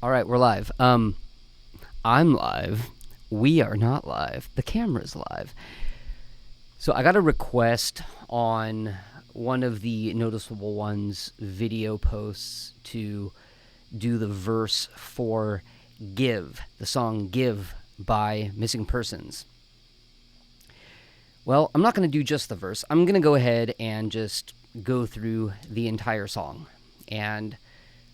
All right, we're live. I'm live. We are not live. The camera's live. So I got a request on one of the Noticeable Ones video posts to do the verse for Give, the song Give by Missing Persons. Well, I'm not going to do just the verse. I'm going to go ahead and just go through the entire song. And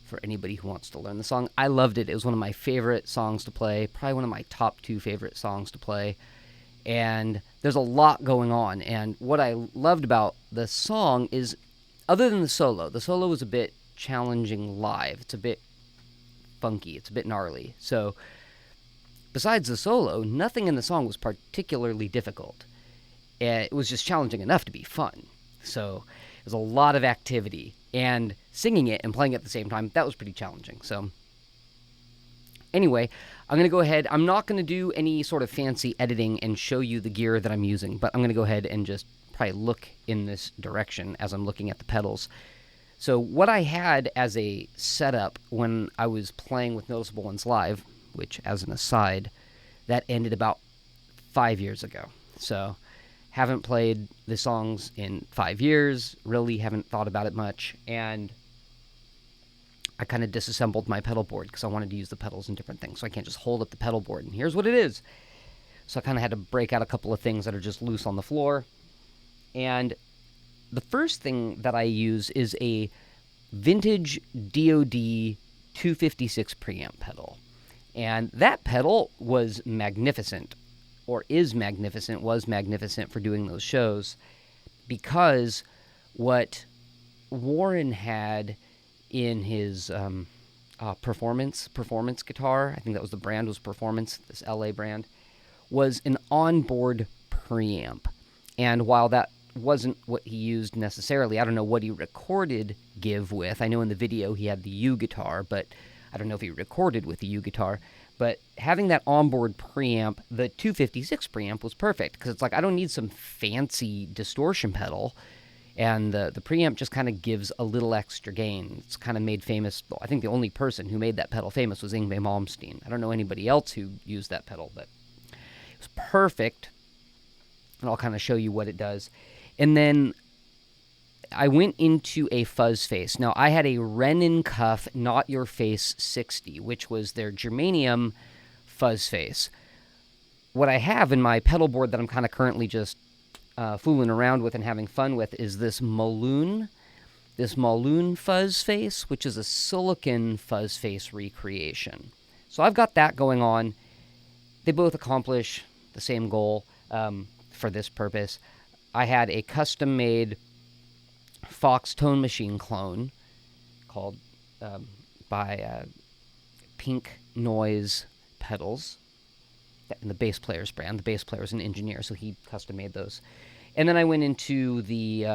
for anybody who wants to learn the song, I loved it. It was one of my favorite songs to play, probably one of my top 2 favorite songs to play. And there's a lot going on. And what I loved about the song is, other than the solo was a bit challenging live. It's a bit funky. It's a bit gnarly. So besides the solo, nothing in the song was particularly difficult. It was just challenging enough to be fun. So it was a lot of activity. And singing it and playing it at the same time, that was pretty challenging. So anyway, I'm going to go ahead. I'm not going to do any sort of fancy editing and show you the gear that I'm using, but I'm going to go ahead and just probably look in this direction as I'm looking at the pedals. So what I had as a setup when I was playing with Noticeable Ones live, which as an aside, that ended about 5 years ago. So haven't played the songs in 5 years, really haven't thought about it much, and I kind of disassembled my pedal board because I wanted to use the pedals in different things, so I can't just hold up the pedal board, and here's what it is. So I kind of had to break out a couple of things that are just loose on the floor, and the first thing that I use is a vintage DoD 256 preamp pedal, and that pedal was magnificent. Was magnificent for doing those shows, because what Wren had in his performance guitar, I think that was the brand, was Performance, this LA brand, was an onboard preamp. And while that wasn't what he used necessarily, I don't know what he recorded Give with. I know in the video he had the U guitar, but I don't know if he recorded with the U guitar. But having that onboard preamp, the 256 preamp, was perfect, because it's like I don't need some fancy distortion pedal, and the preamp just kind of gives a little extra gain. It's kind of made famous. I think the only person who made that pedal famous was Yngwie Malmsteen. I don't know anybody else who used that pedal, but it was perfect, and I'll kind of show you what it does. And then I went into a fuzz face. Now, I had a Wren Cuff Not Your Face 60, which was their germanium fuzz face. What I have in my pedal board that I'm kind of currently just fooling around with and having fun with is this Moollon fuzz face, which is a silicon fuzz face recreation. So I've got that going on. They both accomplish the same goal for this purpose. I had a custom-made Fox Tone Machine clone called by Pink Noise pedals, in the bass player's brand. The bass player is an engineer, so he custom made those. And then I went into the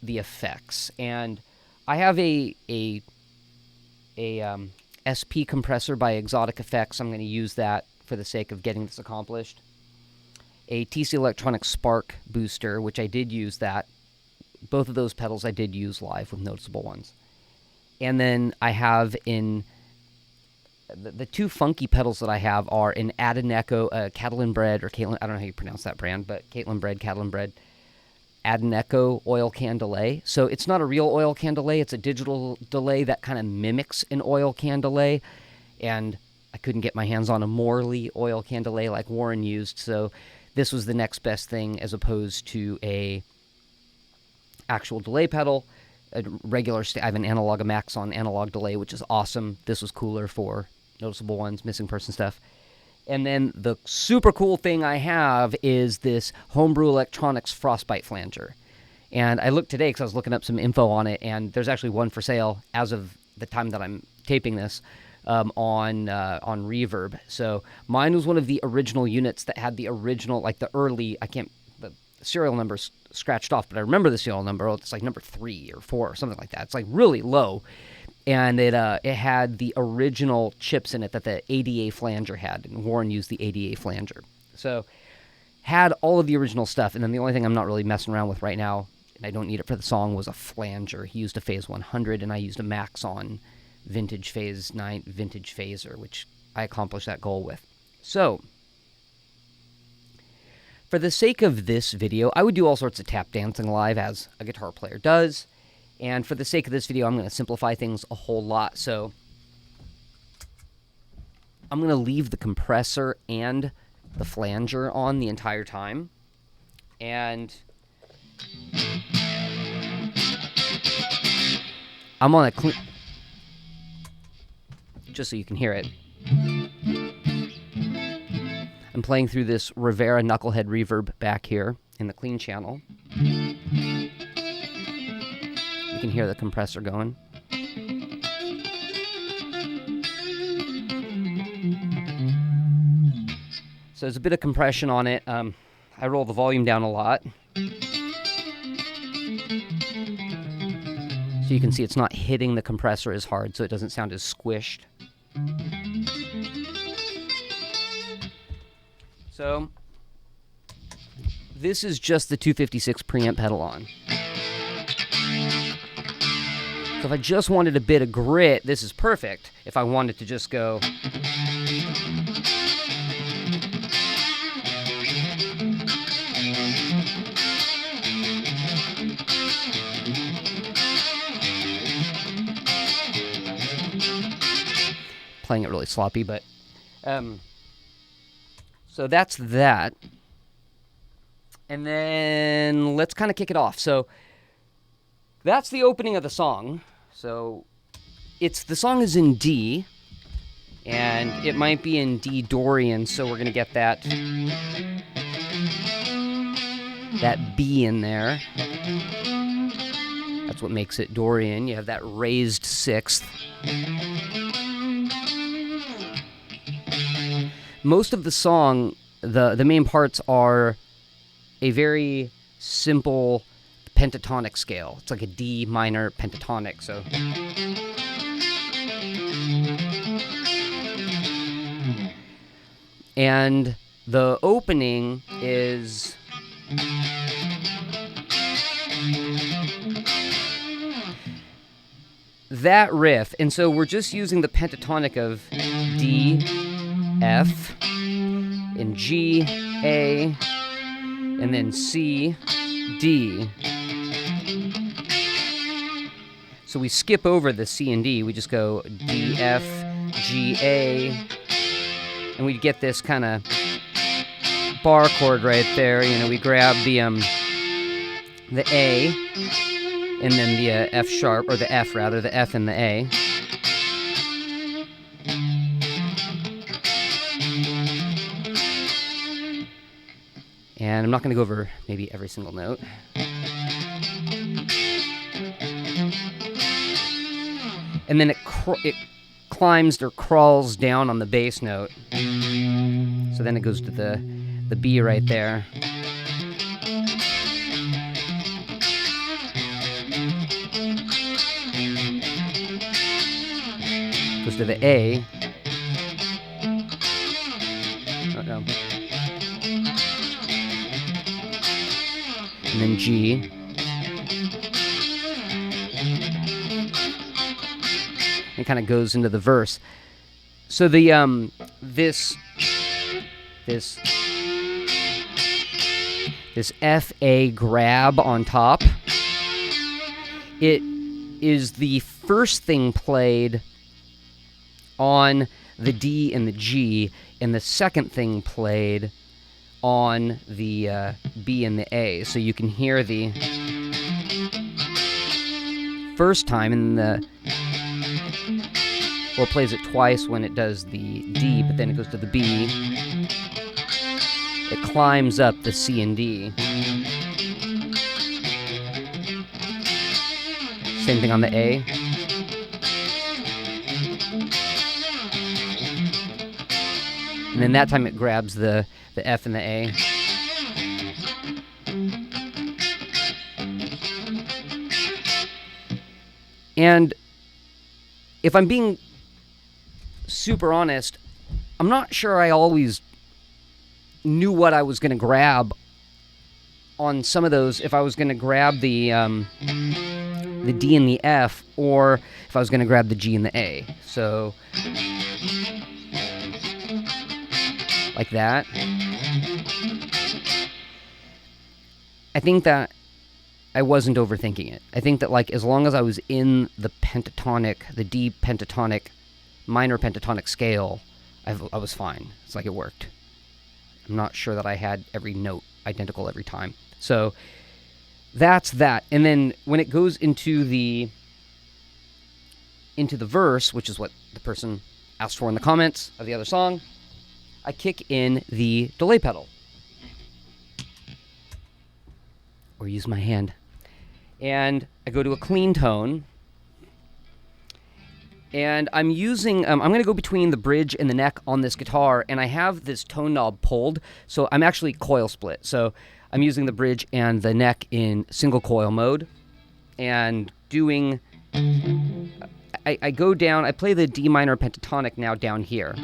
effects, and I have a SP compressor by Exotic Effects. I'm going to use that for the sake of getting this accomplished. A TC Electronics Spark booster, which I did use that. Both of those pedals I did use live with Noticeable Ones. And then I have in the 2 funky pedals that I have are an Adeneco, Catalan Bread, or Caitlin, I don't know how you pronounce that brand, but Catalan Bread, Adeneco oil can delay. So it's not a real oil can delay, it's a digital delay that kind of mimics an oil can delay. And I couldn't get my hands on a Morley oil can delay like Wren used, so this was the next best thing as opposed to a actual delay pedal. A regular, I have a Maxon analog delay, which is awesome. This was cooler for Noticeable Ones, Missing Person stuff. And then the super cool thing I have is this Homebrew Electronics Frostbite flanger. And I looked today because I was looking up some info on it, and there's actually one for sale as of the time that I'm taping this on Reverb. So mine was one of the original units that had the original, like the early, the serial number's scratched off, but I remember the serial number. It's like number 3 or 4 or something like that. It's like really low. And it had the original chips in it that the ADA flanger had, and Wren used the ADA flanger. So had all of the original stuff, and then the only thing I'm not really messing around with right now, and I don't need it for the song, was a flanger. He used a Phase 100, and I used a Maxon Vintage Phase 9 Vintage Phaser, which I accomplished that goal with. So, for the sake of this video, I would do all sorts of tap dancing live, as a guitar player does. And for the sake of this video, I'm going to simplify things a whole lot. So, I'm going to leave the compressor and the flanger on the entire time. And I'm on a clean... just so you can hear it. I'm playing through this Rivera Knucklehead reverb back here in the clean channel. You can hear the compressor going. So there's a bit of compression on it. I roll the volume down a lot. So you can see it's not hitting the compressor as hard, so it doesn't sound as squished. So, this is just the 256 preamp pedal on. So if I just wanted a bit of grit, this is perfect. If I wanted to just go... playing it really sloppy, but... so that's that. And then let's kind of kick it off. So that's the opening of the song. So the song is in D, and it might be in D Dorian, so we're going to get that B in there. That's what makes it Dorian. You have that raised sixth. Most of the song, the main parts are a very simple pentatonic scale. It's like a D minor pentatonic, so... And the opening is... that riff, and so we're just using the pentatonic of D, F, and G, A, and then C, D. So we skip over the C and D, we just go D, F, G, A, and we get this kind of bar chord right there. You know, we grab the A, and then the F sharp, or the F rather, the F and the A. And I'm not going to go over maybe every single note. And then it climbs or crawls down on the bass note. So then it goes to the B right there. Goes to the A. Oh, no. And then G. It kind of goes into the verse. So the this F A grab on top, it is the first thing played on the D and the G, and the second thing played on the B and the A. So you can hear the first time, and well, it plays it twice when it does the D, but then it goes to the B. It climbs up the C and D. Same thing on the A. And then that time it grabs the F and the A. And if I'm being super honest, I'm not sure I always knew what I was going to grab on some of those. If I was going to grab the the D and the F, or if I was going to grab the G and the A. So, like that. I think that I wasn't overthinking it. I think that, like, as long as I was in the pentatonic, the D pentatonic, minor pentatonic scale, I was fine. It's like it worked. I'm not sure that I had every note identical every time. So that's that. And then when it goes into the verse, which is what the person asked for in the comments of the other song, I kick in the delay pedal. Or use my hand. And I go to a clean tone. And I'm using, I'm going to go between the bridge and the neck on this guitar, and I have this tone knob pulled, so I'm actually coil split. So I'm using the bridge and the neck in single coil mode, and doing, I go down, I play the D minor pentatonic now down here.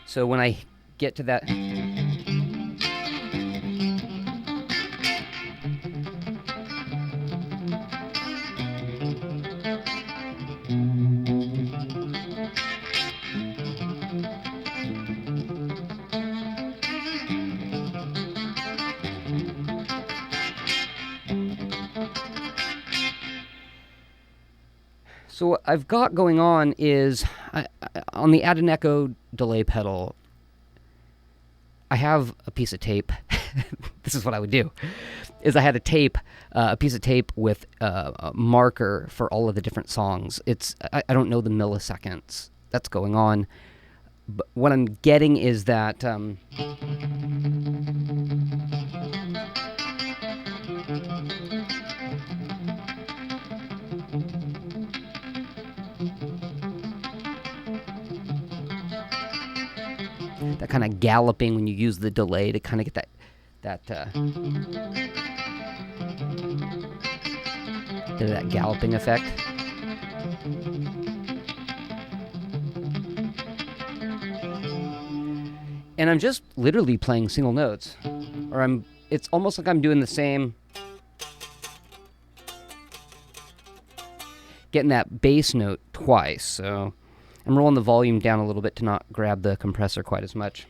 So when I get to that... So what I've got going on is, on the add an echo delay pedal, I have a piece of tape. This is what I would do, is I had a piece of tape with a marker for all of the different songs. I don't know the milliseconds that's going on, but what I'm getting is that... that kind of galloping when you use the delay to kind of get that galloping effect. And I'm just literally playing single notes, or it's almost like I'm doing the same, getting that bass note twice. So I'm rolling the volume down a little bit to not grab the compressor quite as much.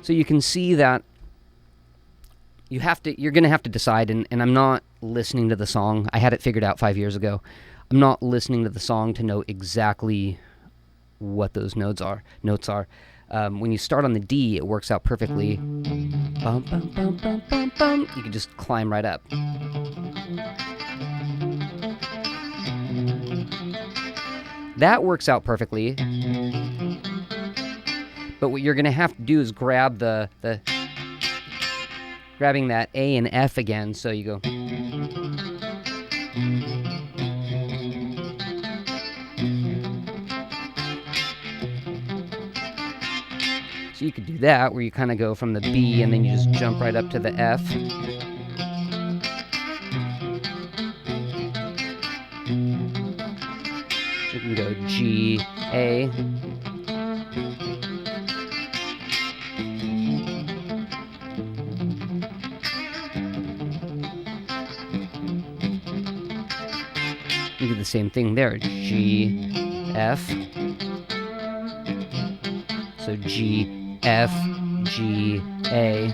So you can see that you're going to have to decide, and I'm not listening to the song. I had it figured out 5 years ago. I'm not listening to the song to know exactly what those notes are. When you start on the D, it works out perfectly. Bum, bum, bum, bum, bum, bum. You can just climb right up. That works out perfectly. But what you're going to have to do is grab grabbing that A and F again, so you go. So you could do that, where you kind of go from the B and then you just jump right up to the F. You can go G, A. You do the same thing there, G, F. So G, F, G, A.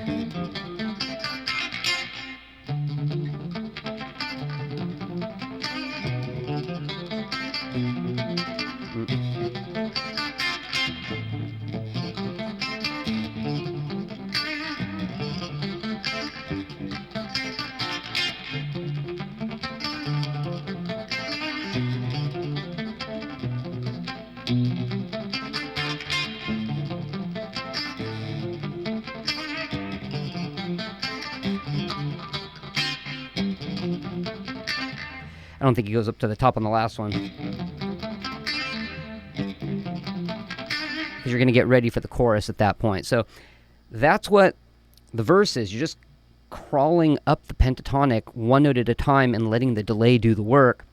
don't think he goes up to the top on the last one. Because you're going to get ready for the chorus at that point. So that's what the verse is. You're just crawling up the pentatonic one note at a time and letting the delay do the work.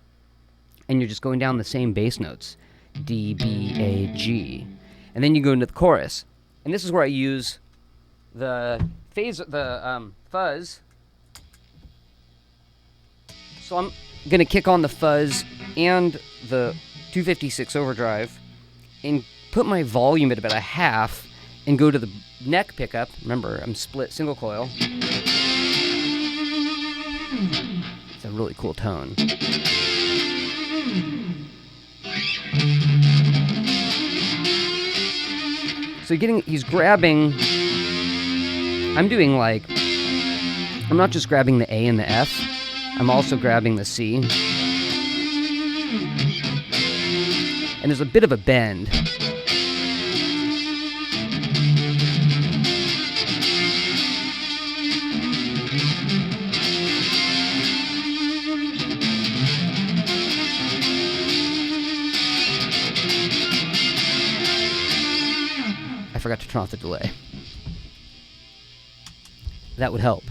And you're just going down the same bass notes. D, B, A, G. And then you go into the chorus. And this is where I use the phaser, the fuzz. So I'm going to kick on the fuzz and the 256 overdrive and put my volume at about a half and go to the neck pickup. Remember, I'm split single coil. It's a really cool tone. So he's grabbing, I'm doing like, I'm not just grabbing the A and the F, I'm also grabbing the C. And there's a bit of a bend. I forgot to turn off the delay. That would help.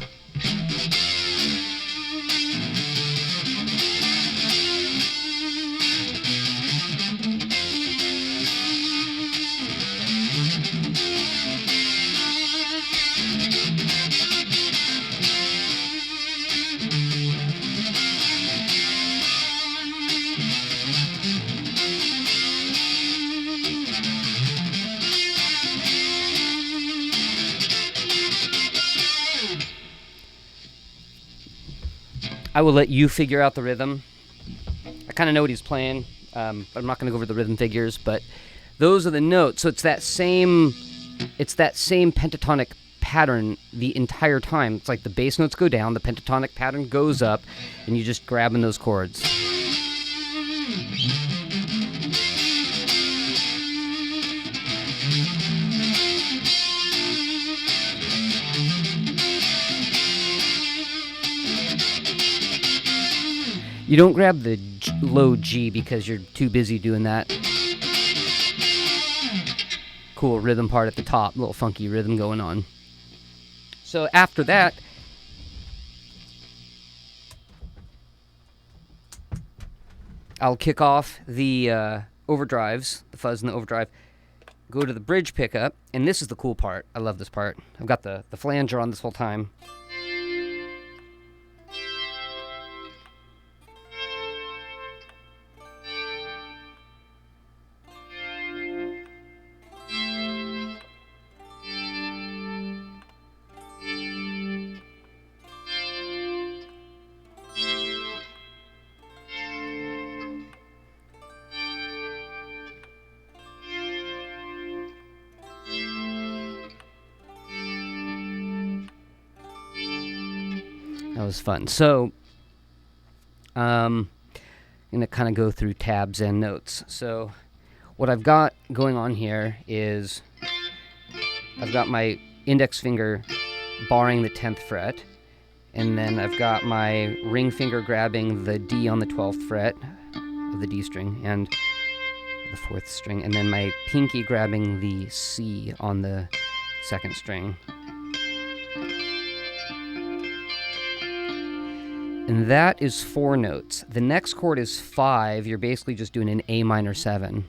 I will let you figure out the rhythm. I kind of know what he's playing, but I'm not going to go over the rhythm figures, but those are the notes. So it's that same pentatonic pattern the entire time. It's like the bass notes go down, the pentatonic pattern goes up, and you just grabbing those chords. You don't grab the low G because you're too busy doing that cool rhythm part at the top, little funky rhythm going on. So after that, I'll kick off the overdrives, the fuzz and the overdrive, go to the bridge pickup, and this is the cool part. I love this part. I've got the flanger on this whole time. That was fun. So, I'm going to kind of go through tabs and notes. So, what I've got going on here is I've got my index finger barring the 10th fret, and then I've got my ring finger grabbing the D on the 12th fret of the D string and the 4th string, and then my pinky grabbing the C on the 2nd string. And that is 4 notes. The next chord is 5. You're basically just doing an A minor 7.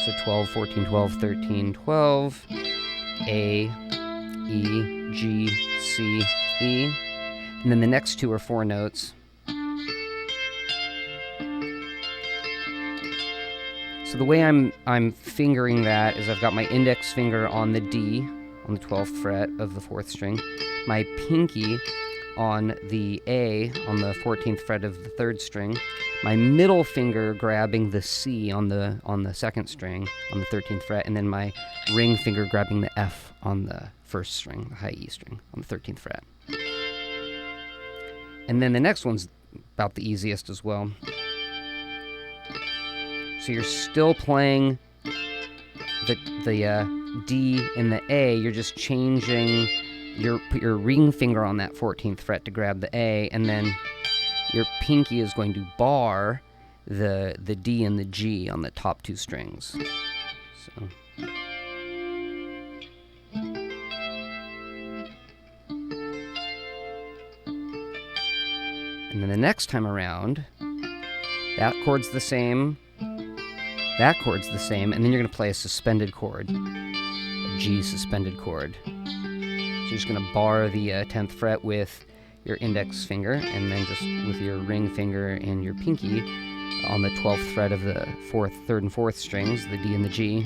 So 12, 14, 12, 13, 12. A, E, G, C, E. And then the next 2 are 4 notes. So the way I'm fingering that is I've got my index finger on the D, on the 12th fret of the 4th string, my pinky on the A on the 14th fret of the 3rd string, my middle finger grabbing the C on the 2nd string on the 13th fret, and then my ring finger grabbing the F on the 1st string, the high E string, on the 13th fret. And then the next one's about the easiest as well. So you're still playing the D and the A, you're just changing put your ring finger on that 14th fret to grab the A, and then your pinky is going to bar the D and the G on the top 2 strings. So. And then the next time around, that chord's the same, that chord's the same, and then you're going to play a suspended chord, a G suspended chord. So you're just going to bar the 10th fret with your index finger, and then just with your ring finger and your pinky on the 12th fret of the 3rd and 4th strings, the D and the G.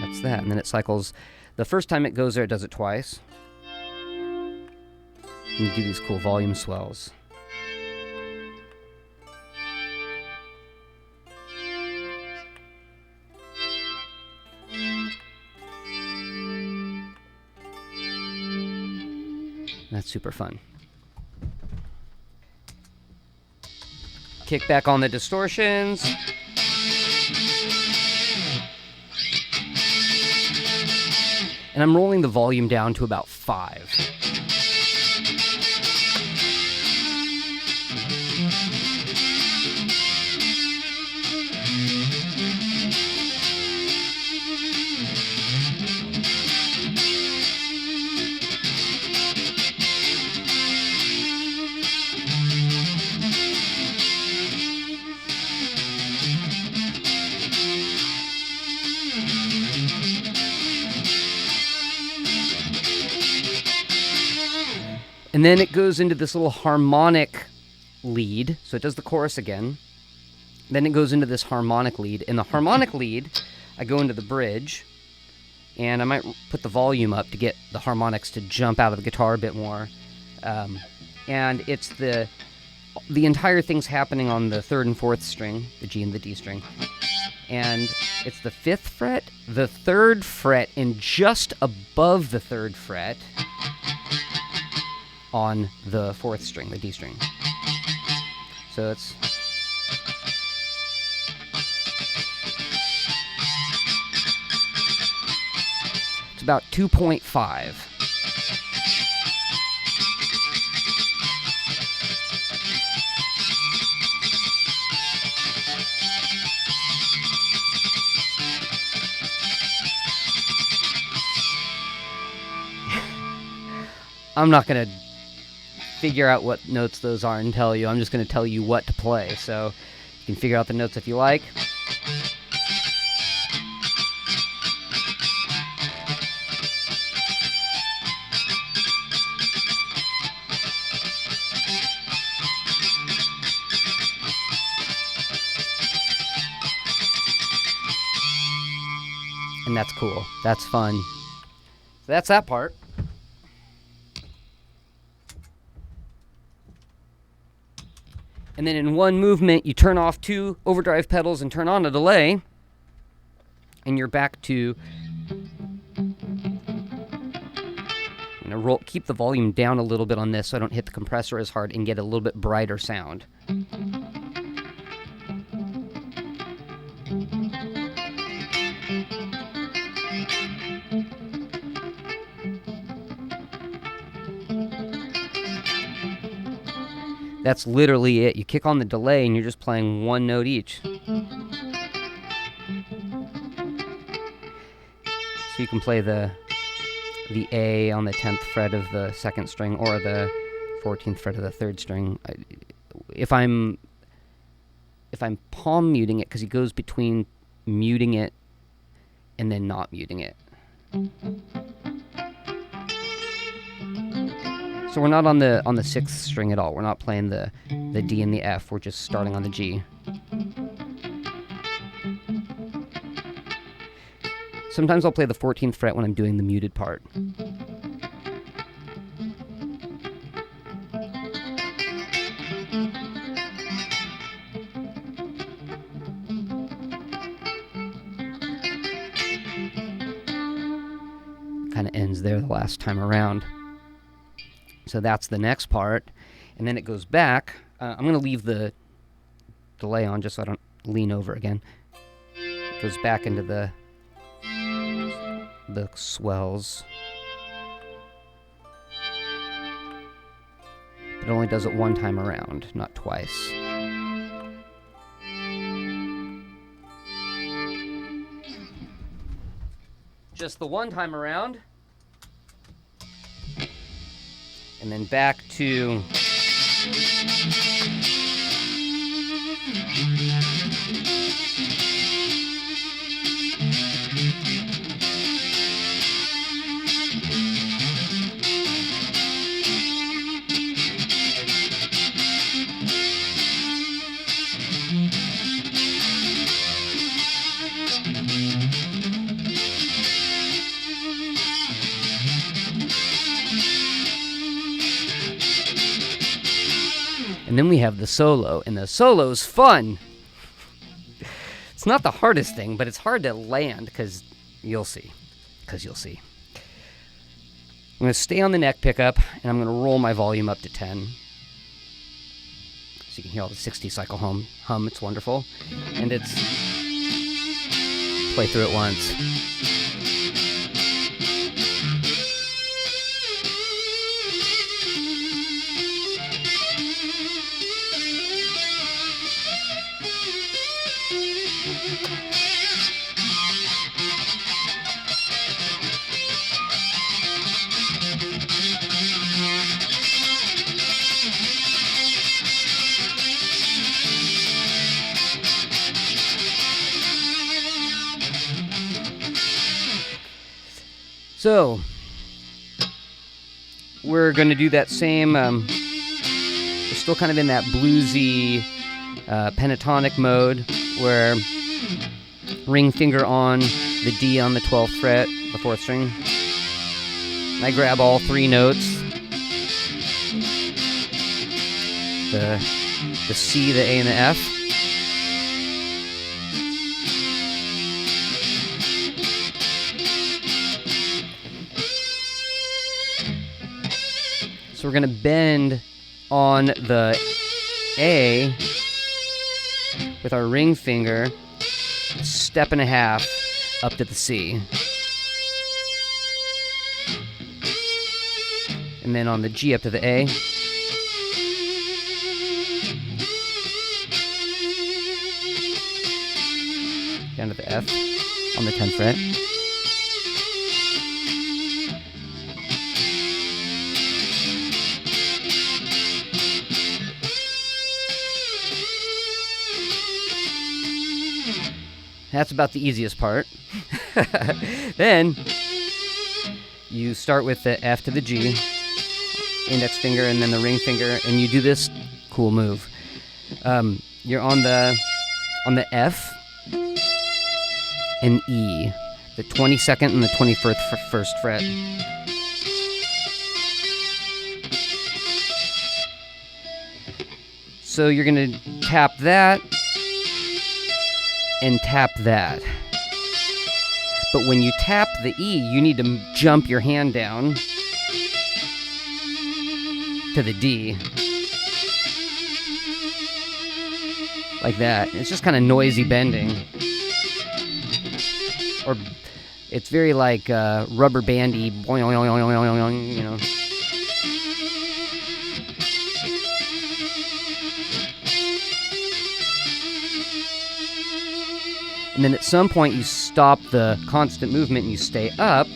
That's that, and then it cycles. The first time it goes there, it does it twice. And you do these cool volume swells. That's super fun. Kick back on the distortions. And I'm rolling the volume down to about 5. And then it goes into this little harmonic lead. So it does the chorus again. Then it goes into this harmonic lead. In the harmonic lead, I go into the bridge, and I might put the volume up to get the harmonics to jump out of the guitar a bit more. And it's the entire thing's happening on the 3rd and 4th string, the G and the D string. And it's the 5th fret, the 3rd fret, and just above the 3rd fret on the 4th string, the D string. So it's about 2.5. I'm not going to figure out what notes those are and tell you. I'm just going to tell you what to play. So you can figure out the notes if you like. And that's cool. That's fun. So that's that part. And then in one movement, you turn off 2 overdrive pedals and turn on a delay. And you're back to... I'm gonna keep the volume down a little bit on this so I don't hit the compressor as hard and get a little bit brighter sound. That's literally it. You kick on the delay and you're just playing one note each. So you can play the A on the 10th fret of the 2nd string or the 14th fret of the 3rd string. If I'm palm muting it, because he goes between muting it and then not muting it. So we're not on the 6th string at all. We're not playing the D and the F. We're just starting on the G. Sometimes I'll play the 14th fret when I'm doing the muted part. Kind of ends there the last time around. So that's the next part, and then it goes back. I'm going to leave the delay on just so I don't lean over again. It goes back into the the swells. It only does it one time around, not twice. Just the one time around. And then back to and then we have the solo, and the solo's fun. It's not the hardest thing, but it's hard to land, because you'll see. I'm going to stay on the neck pickup, and I'm going to roll my volume up to 10. So you can hear all the 60 cycle hum. It's wonderful. And it's... play through it once. So, we're going to do that same, we're still kind of in that bluesy pentatonic mode, where ring finger on the D on the 12th fret, the 4th string. I grab all 3 notes, the C, the A, and the F. So we're going to bend on the A with our ring finger, step and a half up to the C. And then on the G up to the A. Down to the F on the 10th fret. That's about the easiest part. Then you start with the F to the G, index finger and then the ring finger, and you do this cool move. You're on the F and E, the 22nd and the 21st fret. So you're going to tap that and tap that. But when you tap the E, you need to jump your hand down to the D. Like that. It's just kind of noisy bending. Or it's very like rubber bandy, you know. And then at some point you stop the constant movement and you stay up.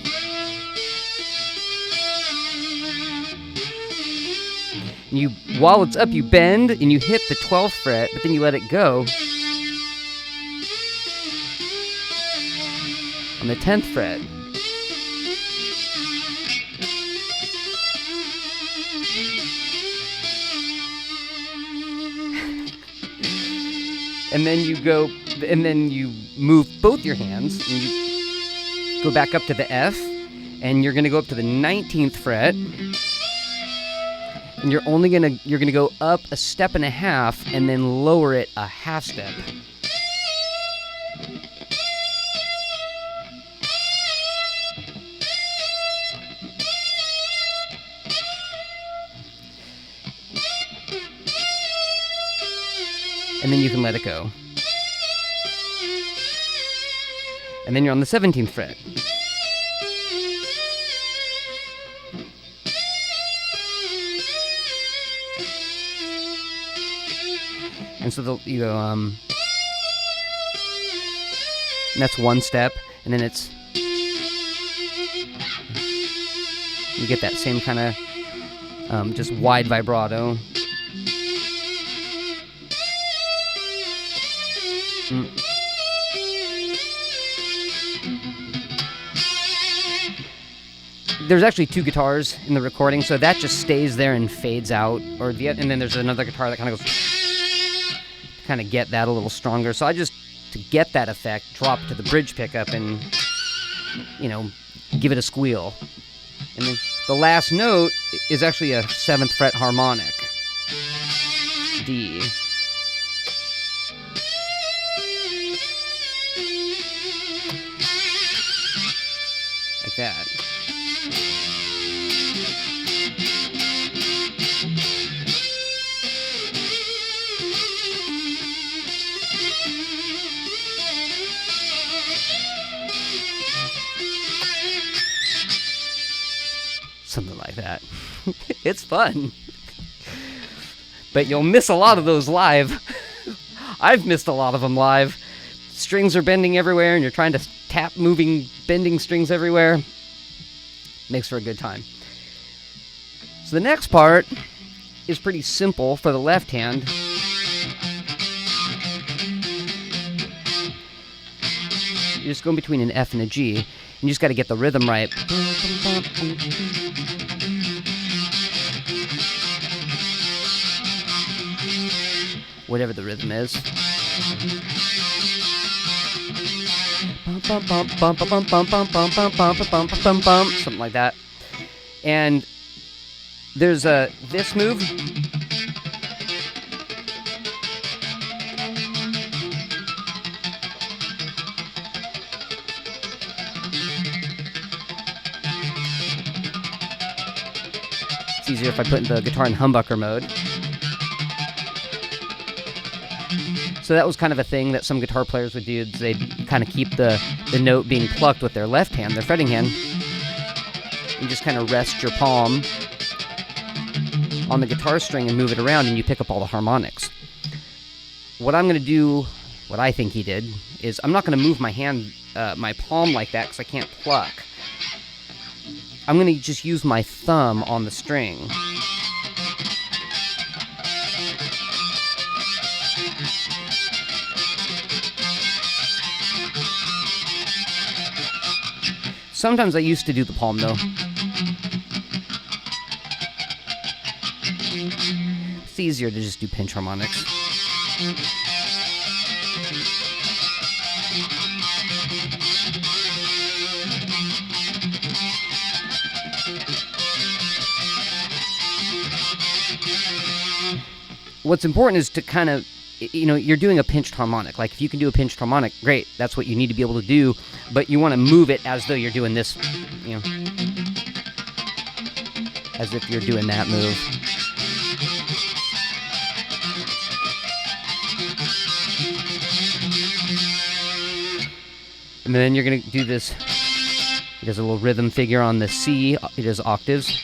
And while it's up, you bend and you hit the 12th fret, but then you let it go on the 10th fret. And then you move both your hands and you go back up to the F, and you're gonna go up to the 19th fret, and you're gonna go up a step and a half and then lower it a half step. And then you can let it go. And then you're on the 17th fret. And so you go, and that's one step, and then it's, you get that same kind of just wide vibrato. There's actually two guitars in the recording, so that just stays there and fades out, and then there's another guitar that kind of goes to kind of get that a little stronger. So I just, to get that effect, drop to the bridge pickup and, you know, give it a squeal. And then the last note is actually a 7th fret harmonic, D. Like that. Something like that. It's fun. But you'll miss a lot of those live. I've missed a lot of them live. Strings are bending everywhere, and you're trying to tap bending strings everywhere. Makes for a good time. So the next part is pretty simple for the left hand. You're just going between an F and a G, and you just got to get the rhythm right. Whatever the rhythm is. Something like that. And there's this move. It's easier if I put the guitar in humbucker mode. So that was kind of a thing that some guitar players would do. They'd kind of keep the note being plucked with their left hand, their fretting hand. You just kind of rest your palm on the guitar string and move it around, and you pick up all the harmonics. What I'm going to do, what I think he did, is I'm not going to move my hand, my palm like that because I can't pluck. I'm going to just use my thumb on the string. Sometimes I used to do the palm, though. It's easier to just do pinch harmonics. What's important is to kind of, you know, you're doing a pinched harmonic. Like, if you can do a pinched harmonic, great. That's what you need to be able to do. But you want to move it as though you're doing this, you know, as if you're doing that move. And then you're going to do this. He does a little rhythm figure on the C. He does octaves.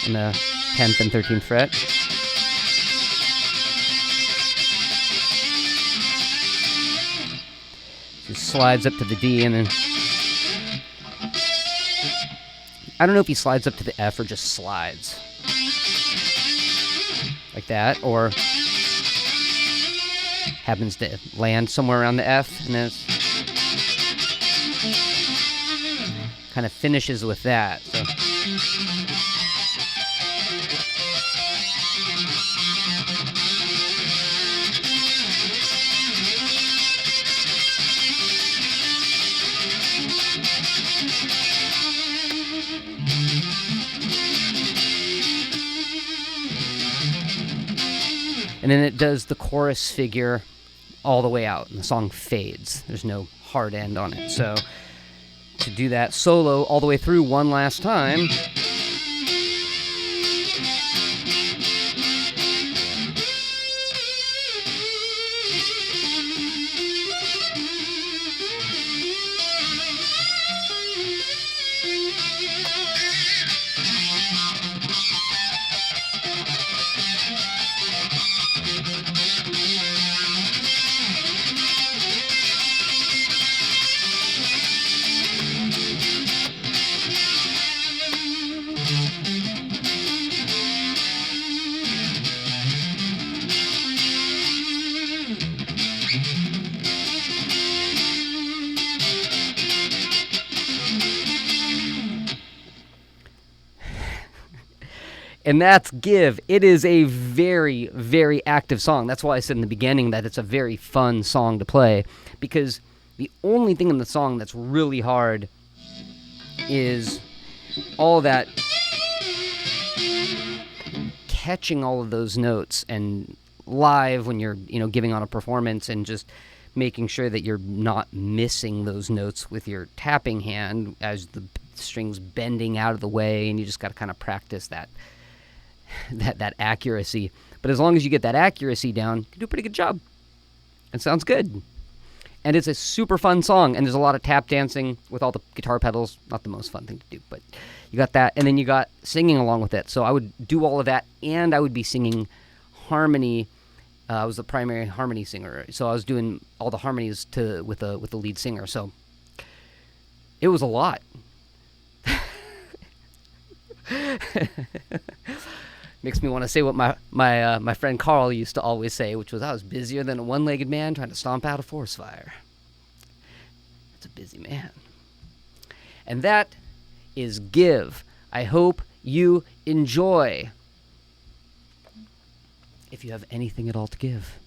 On the 10th and 13th fret. Just slides up to the D, and then I don't know if he slides up to the F or just slides like that, or happens to land somewhere around the F, and then it's kind of finishes with that. So. And then it does the chorus figure all the way out, and the song fades. There's no hard end on it. So to do that solo all the way through one last time. And that's Give. It is a very, very active song. That's why I said in the beginning that it's a very fun song to play, because the only thing in the song that's really hard is all that catching all of those notes, and live when you're, giving on a performance, and just making sure that you're not missing those notes with your tapping hand as the strings bending out of the way, and you just got to kind of practice that accuracy. But as long as you get that accuracy down, you do a pretty good job. It sounds good. And it's a super fun song, and there's a lot of tap dancing with all the guitar pedals. Not the most fun thing to do, but you got that, and then you got singing along with it. So I would do all of that, and I would be singing harmony. I was the primary harmony singer, so I was doing all the harmonies with the lead singer. So it was a lot. Makes me want to say what my friend Carl used to always say, which was, I was busier than a one-legged man trying to stomp out a forest fire. That's a busy man. And that is Give. I hope you enjoy. If you have anything at all to give.